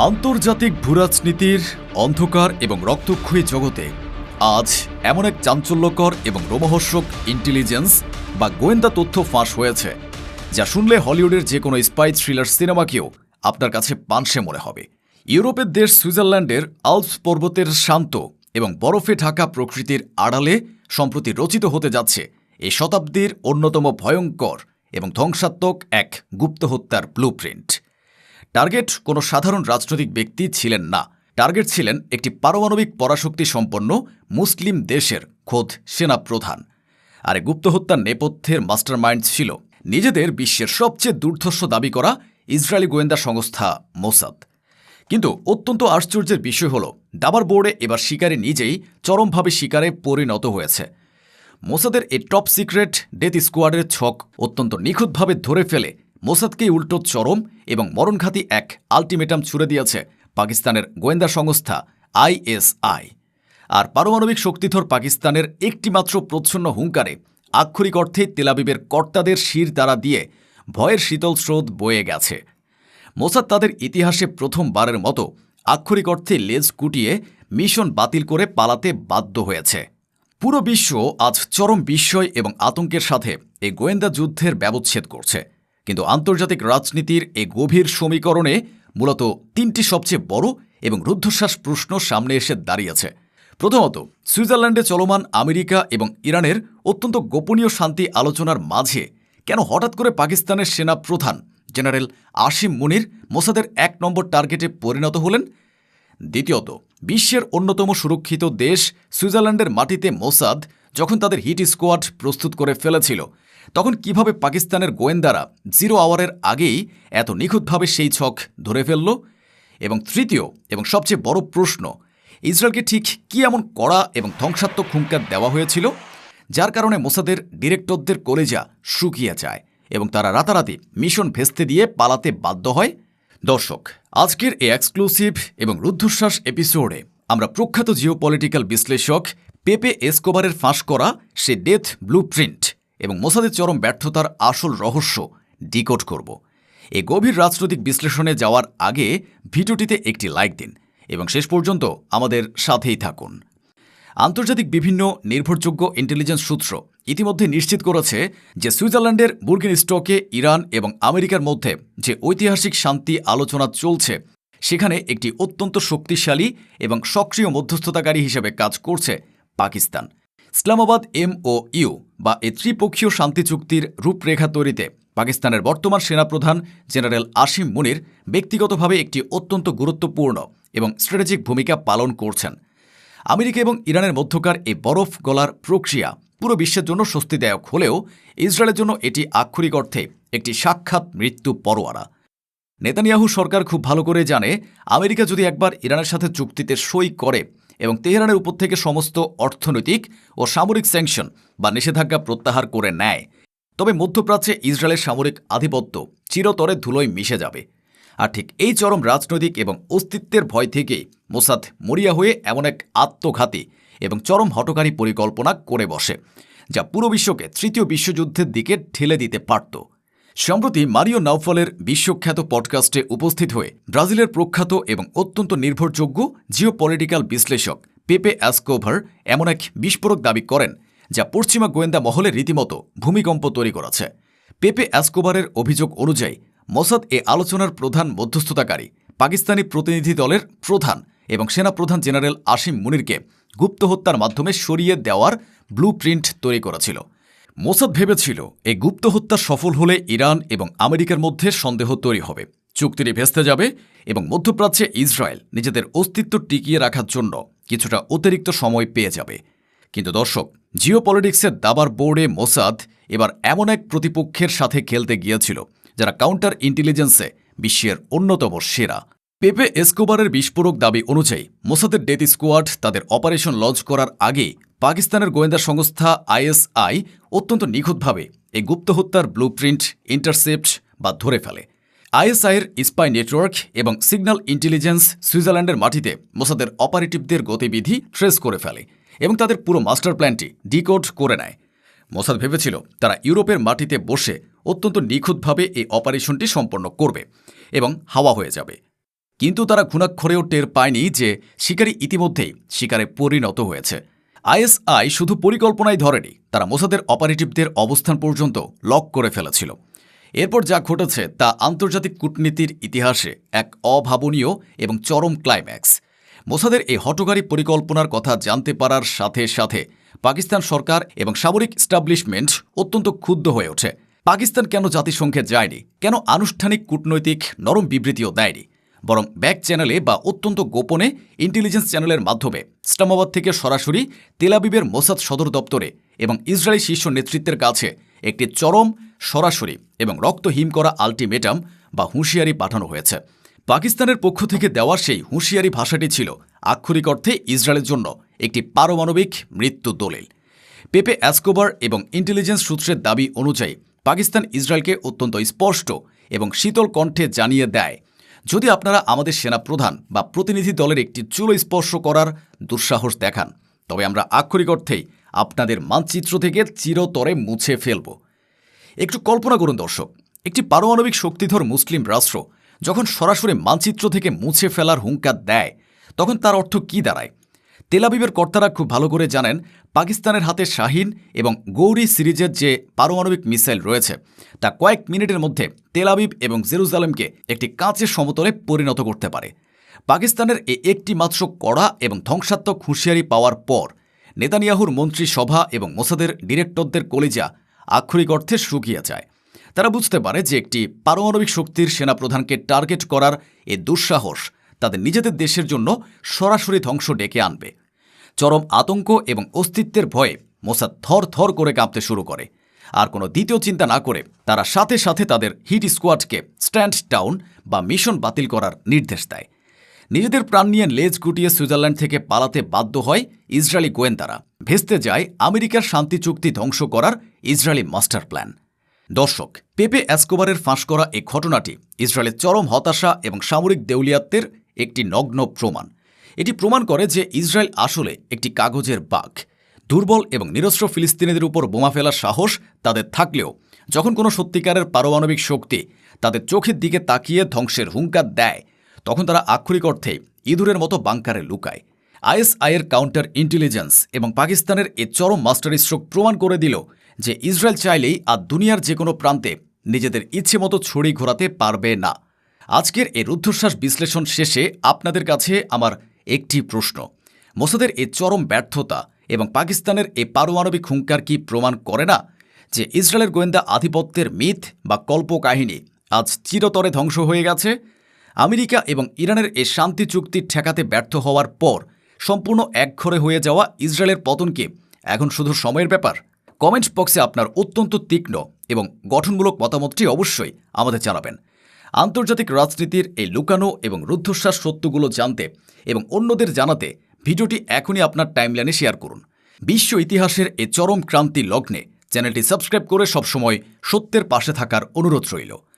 আন্তর্জাতিক ভূরাজনীতির অন্ধকার এবং রক্তক্ষয়ী জগতে আজ এমন এক চাঞ্চল্যকর এবং রোমহর্ষক ইন্টেলিজেন্স বা গোয়েন্দা তথ্য ফাঁস হয়েছে যা শুনলে হলিউডের যে কোনো স্পাই থ্রিলার সিনেমাকেও আপনার কাছে পানসে মনে হবে। ইউরোপের দেশ সুইজারল্যান্ডের আল্পস পর্বতের শান্ত এবং বরফে ঢাকা প্রকৃতির আড়ালে সম্প্রতি রচিত হতে যাচ্ছে এই শতাব্দীর অন্যতম ভয়ঙ্কর এবং ধ্বংসাত্মক এক গুপ্ত হত্যার ব্লুপ্রিন্ট। টার্গেট কোনো সাধারণ রাজনৈতিক ব্যক্তি ছিলেন না, টার্গেট ছিলেন একটি পারমাণবিক পরাশক্তি সম্পন্ন মুসলিম দেশের খোদ সেনাপ্রধান। আর গুপ্ত হত্যার নেপথ্যের মাস্টারমাইন্ড ছিল নিজেদের বিশ্বের সবচেয়ে দুর্ধর্ষ দাবি করা ইসরায়েলি গোয়েন্দা সংস্থা মোসাদ। কিন্তু অত্যন্ত আশ্চর্যের বিষয় হল দাবার বোর্ডে এবার শিকারে নিজেই চরমভাবে শিকারে পরিণত হয়েছে। মোসাদের এই টপ সিক্রেট ডেথ স্কোয়াডের ছক অত্যন্ত নিখুঁতভাবে ধরে ফেলে মোসাদকেই উল্টো চরম এবং মরণঘাতী এক আলটিমেটাম ছুড়ে দিয়েছে পাকিস্তানের গোয়েন্দা সংস্থা আইএসআই। আর পারমাণবিক শক্তিধর পাকিস্তানের একটিমাত্র প্রচ্ছন্ন হুঙ্কারে আক্ষরিক অর্থেই তেল আবিবের কর্তাদের শির দ্বারা দিয়ে ভয়ের শীতল স্রোত বয়ে গেছে। মোসাদ তাদের ইতিহাসে প্রথমবারের মতো আক্ষরিক অর্থে লেজ কুটিয়ে মিশন বাতিল করে পালাতে বাধ্য হয়েছে। পুরো বিশ্ব আজ চরম বিস্ময় এবং আতঙ্কের সাথে এই গোয়েন্দা যুদ্ধের ব্যবচ্ছেদ করছে। কিন্তু আন্তর্জাতিক রাজনীতির এই গভীর সমীকরণে মূলত তিনটি সবচেয়ে বড় এবং রুদ্ধশ্বাস প্রশ্ন সামনে এসে দাঁড়িয়েছে। প্রথমত, সুইজারল্যান্ডে চলমান আমেরিকা এবং ইরানের অত্যন্ত গোপনীয় শান্তি আলোচনার মাঝে কেন হঠাৎ করে পাকিস্তানের সেনা প্রধান জেনারেল আসিম মুনির মোসাদের ১ নম্বর টার্গেটে পরিণত হলেন? দ্বিতীয়ত, বিশ্বের অন্যতম সুরক্ষিত দেশ সুইজারল্যান্ডের মাটিতে মোসাদ যখন তাদের হিট স্কোয়াড প্রস্তুত করে ফেলেছিল, তখন কিভাবে পাকিস্তানের গোয়েন্দারা 0 আওয়ারের আগেই এত নিখুঁতভাবে সেই ছক ধরে ফেলল? এবং তৃতীয় এবং সবচেয়ে বড় প্রশ্ন, ইসরায়েলকে ঠিক কী এমন কড়া এবং ধ্বংসাত্মক হুঙ্কার দেওয়া হয়েছিল যার কারণে মোসাদের ডিরেক্টরদের কলেজা শুকিয়ে যায় এবং তারা রাতারাতি মিশন ভেস্তে দিয়ে পালাতে বাধ্য হয়? দর্শক, আজকের এই এক্সক্লুসিভ এবং রুদ্ধশ্বাস এপিসোডে আমরা প্রখ্যাত জিওপলিটিক্যাল বিশ্লেষক পেপে এসকোবারের ফাঁস করা সে ডেথ ব্লুপ্রিন্ট এবং মোসাদের চরম ব্যর্থতার আসল রহস্য ডিকোড করব। এই গভীর রাজনৈতিক বিশ্লেষণে যাওয়ার আগে ভিডিওটিতে একটি লাইক দিন এবং শেষ পর্যন্ত আমাদের সাথেই থাকুন। আন্তর্জাতিক বিভিন্ন নির্ভরযোগ্য ইন্টেলিজেন্স সূত্র ইতিমধ্যে নিশ্চিত করেছে যে সুইজারল্যান্ডের বুর্গেনস্টকে ইরান এবং আমেরিকার মধ্যে যে ঐতিহাসিক শান্তি আলোচনা চলছে সেখানে একটি অত্যন্ত শক্তিশালী এবং সক্রিয় মধ্যস্থতাকারী হিসেবে কাজ করছে পাকিস্তান। ইসলামাবাদ MOU বা এই ত্রিপক্ষীয় শান্তি চুক্তির রূপরেখা তৈরিতে পাকিস্তানের বর্তমান সেনাপ্রধান জেনারেল আসিম মুনির ব্যক্তিগতভাবে একটি অত্যন্ত গুরুত্বপূর্ণ এবং স্ট্র্যাটেজিক ভূমিকা পালন করছেন। আমেরিকা এবং ইরানের মধ্যকার এই বরফ গলার প্রক্রিয়া পুরো বিশ্বের জন্য স্বস্তিদায়ক হলেও ইসরায়েলের জন্য এটি আক্ষরিক অর্থে একটি সাক্ষাৎ মৃত্যু পরোয়ানা। নেতানিয়াহু সরকার খুব ভালো করে জানে, আমেরিকা যদি একবার ইরানের সাথে চুক্তিতে সই করে এবং তেহরানের উপর থেকে সমস্ত অর্থনৈতিক ও সামরিক স্যাংশন বা নিষেধাজ্ঞা প্রত্যাহার করে নেয়, তবে মধ্যপ্রাচ্যে ইসরায়েলের সামরিক আধিপত্য চিরতরে ধুলোয় মিশে যাবে। আর ঠিক এই চরম রাজনৈতিক এবং অস্তিত্বের ভয় থেকেই মোসাদ মরিয়া হয়ে এমন এক আত্মঘাতী এবং চরম হঠকারী পরিকল্পনা করে বসে যা পুরো বিশ্বকে তৃতীয় বিশ্বযুদ্ধের দিকে ঠেলে দিতে পারত। সম্প্রতি মারিও নাউফলের বিশ্বখ্যাত পডকাস্টে উপস্থিত হয়ে ব্রাজিলের প্রখ্যাত এবং অত্যন্ত নির্ভরযোগ্য জিওপলিটিক্যাল বিশ্লেষক পেপে এসকোবার এমন এক বিস্ফোরক দাবি করেন যা পশ্চিমা গোয়েন্দা মহলে রীতিমতো ভূমিকম্প তৈরি করেছে। পেপে এসকোবারের অভিযোগ অনুযায়ী মোসাদ এ আলোচনার প্রধান মধ্যস্থতাকারী পাকিস্তানি প্রতিনিধি দলের প্রধান এবং সেনাপ্রধান জেনারেল আসিম মুনিরকে গুপ্ত হত্যার মাধ্যমে সরিয়ে দেওয়ার ব্লুপ্রিন্ট তৈরি করেছিল। মোসাদ ভেবেছিল এই গুপ্ত হত্যা সফল হলে ইরান এবং আমেরিকার মধ্যে সন্দেহ তৈরি হবে, চুক্তিটি ভেস্তে যাবে এবং মধ্যপ্রাচ্যে ইসরায়েল নিজেদের অস্তিত্ব টিকিয়ে রাখার জন্য কিছুটা অতিরিক্ত সময় পেয়ে যাবে। কিন্তু দর্শক, জিওপলিটিক্সের দাবার বোর্ডে মোসাদ এবার এমন এক প্রতিপক্ষের সাথে খেলতে গিয়েছিল যারা কাউন্টার ইন্টেলিজেন্সে বিশ্বের অন্যতম সেরা। পেপে এসকোবারের বিস্ফোরক দাবি অনুযায়ী মোসাদের ডেথ স্কোয়াড তাদের অপারেশন লঞ্চ করার আগেই পাকিস্তানের গোয়েন্দা সংস্থা আইএসআই অত্যন্ত নিখুঁতভাবে এই গুপ্ত হত্যার ব্লুপ্রিন্ট ইন্টারসেপ্ট বা ধরে ফেলে। আইএসআইয়ের স্পাই নেটওয়ার্ক এবং সিগন্যাল ইন্টেলিজেন্স সুইজারল্যান্ডের মাটিতে মোসাদের অপারেটিভদের গতিবিধি ট্রেস করে ফেলে এবং তাদের পুরো মাস্টার প্ল্যানটি ডিকোড করে নেয়। মোসাদ ভেবেছিল তারা ইউরোপের মাটিতে বসে অত্যন্ত নিখুঁতভাবে এই অপারেশনটি সম্পন্ন করবে এবং হাওয়া হয়ে যাবে। কিন্তু তারা ঘুণাক্ষরেও টের পায়নি যে শিকারী ইতিমধ্যেই শিকারে পরিণত হয়েছে। আইএসআই শুধু পরিকল্পনাই ধরেনি, তারা মোসাদের অপারেটিভদের অবস্থান পর্যন্ত লক করে ফেলেছিল। এরপর যা ঘটেছে তা আন্তর্জাতিক কূটনীতির ইতিহাসে এক অভাবনীয় এবং চরম ক্লাইম্যাক্স। মোসাদের এই হঠকারী পরিকল্পনার কথা জানতে পারার সাথে সাথে পাকিস্তান সরকার এবং সামরিক এস্টাবলিশমেন্ট অত্যন্ত ক্ষুব্ধ হয়ে ওঠে। পাকিস্তান কেন জাতিসংঘে যায়নি, কেন আনুষ্ঠানিক কূটনৈতিক নরম বিবৃতিও দেয়নি, বরং ব্যাক চ্যানেলে বা অত্যন্ত গোপনে ইন্টেলিজেন্স চ্যানেলের মাধ্যমে ইসলামাবাদ থেকে সরাসরি তেল আবিবের মোসাদ সদর দপ্তরে এবং ইসরায়েলি শীর্ষ নেতৃত্বের কাছে একটি চরম, সরাসরি এবং রক্তহিম করা আল্টিমেটাম বা হুঁশিয়ারি পাঠানো হয়েছে। পাকিস্তানের পক্ষ থেকে দেওয়া সেই হুঁশিয়ারি ভাষাটি ছিল আক্ষরিক অর্থে ইসরায়েলের জন্য একটি পারমাণবিক মৃত্যু দলিল। পেপে এসকোবার এবং ইন্টেলিজেন্স সূত্রের দাবি অনুযায়ী পাকিস্তান ইসরায়েলকে অত্যন্ত স্পষ্ট এবং শীতল কণ্ঠে জানিয়ে দেয়, যদি আপনারা আমাদের সেনাপ্রধান বা প্রতিনিধি দলের একটি চুলো স্পর্শ করার দুঃসাহস দেখান, তবে আমরা আক্ষরিক অর্থেই আপনাদের মানচিত্র থেকে চিরতরে মুছে ফেলব। একটু কল্পনা করুন দর্শক, একটি পারমাণবিক শক্তিধর মুসলিম রাষ্ট্র যখন সরাসরি মানচিত্র থেকে মুছে ফেলার হুঙ্কার দেয়, তখন তার অর্থ কী দাঁড়ায়? তেল আবিবের কর্তারা খুব ভালো করে জানেন পাকিস্তানের হাতে শাহিন এবং গৌরী সিরিজের যে পারমাণবিক মিসাইল রয়েছে তা কয়েক মিনিটের মধ্যে তেল আবিব এবং জেরুজালেমকে একটি কাঁচের সমতলে পরিণত করতে পারে। পাকিস্তানের এই একটি মাত্র কড়া এবং ধ্বংসাত্মক হুঁশিয়ারি পাওয়ার পর নেতানিয়াহুর মন্ত্রিসভা এবং মোসাদের ডিরেক্টরদের কলিজা আক্ষরিক অর্থে শুকিয়ে যায়। তারা বুঝতে পারে যে একটি পারমাণবিক শক্তির সেনাপ্রধানকে টার্গেট করার এই দুঃসাহস তাদের নিজেদের দেশের জন্য সরাসরি ধ্বংস ডেকে আনবে। চরম আতঙ্ক এবং অস্তিত্বের ভয়ে মোসাদ থর থর করে কাঁপতে শুরু করে। আর কোনো দ্বিতীয় চিন্তা না করে তারা সাথে সাথে তাদের হিট স্কোয়াডকে স্ট্যান্ড ডাউন বা মিশন বাতিল করার নির্দেশ দেয়। নিজেদের প্রাণ নিয়ে লেজ গুটিয়ে সুইজারল্যান্ড থেকে পালাতে বাধ্য হয় ইসরায়েলি গোয়েন্দারা। ভেস্তে যায় আমেরিকার শান্তি চুক্তি ধ্বংস করার ইসরায়েলি মাস্টার প্ল্যান। দর্শক, পেপে এসকোবারের ফাঁস করা এই ঘটনাটি ইসরায়েলের চরম হতাশা এবং সামরিক দেউলিয়াত্বের একটি নগ্ন প্রমাণ। এটি প্রমাণ করে যে ইসরায়েল আসলে একটি কাগজের বাঘ। দুর্বল এবং নিরস্ত্র ফিলিস্তিনিদের উপর বোমা ফেলার সাহস তাদের থাকলেও যখন কোনো সত্যিকারের পারমাণবিক শক্তি তাদের চোখের দিকে তাকিয়ে ধ্বংসের হুঙ্কার দেয়, তখন তারা আক্ষরিক অর্থে ইঁদুরের মতো বাংকারে লুকায়। আইএসআইয়ের কাউন্টার ইন্টেলিজেন্স এবং পাকিস্তানের এই চরম মাস্টার স্ট্রোক প্রমাণ করে দিল যে ইসরায়েল চাইলেই আর দুনিয়ার যে কোনো প্রান্তে নিজেদের ইচ্ছে মতো ছড়ি ঘোরাতে পারবে না। আজকের এই রুদ্ধশ্বাস বিশ্লেষণ শেষে আপনাদের কাছে আমার একটি প্রশ্ন: মোসাদের এই চরম ব্যর্থতা এবং পাকিস্তানের এই পারমাণবিক হুঙ্কার কি প্রমাণ করে না যে ইসরায়েলের গোয়েন্দা আধিপত্যের মিথ বা কল্পকাহিনী আজ চিরতরে ধ্বংস হয়ে গেছে? আমেরিকা এবং ইরানের এই শান্তি চুক্তি ঠেকাতে ব্যর্থ হওয়ার পর সম্পূর্ণ একঘরে হয়ে যাওয়া ইসরায়েলের পতন কি এখন শুধু সময়ের ব্যাপার? কমেন্ট বক্সে আপনার অত্যন্ত তীক্ষ্ণ এবং গঠনমূলক মতামতটি অবশ্যই আমাদের জানাবেন। আন্তর্জাতিক রাজনীতির এই লুকানো এবং রুদ্ধশ্বাস সত্যগুলো জানতে এবং অন্যদের জানাতে ভিডিওটি এখনই আপনার টাইমলাইনে শেয়ার করুন। বিশ্ব ইতিহাসের এই চরম ক্রান্তি লগ্নে চ্যানেলটি সাবস্ক্রাইব করে সবসময় সত্যের পাশে থাকার অনুরোধ রইল।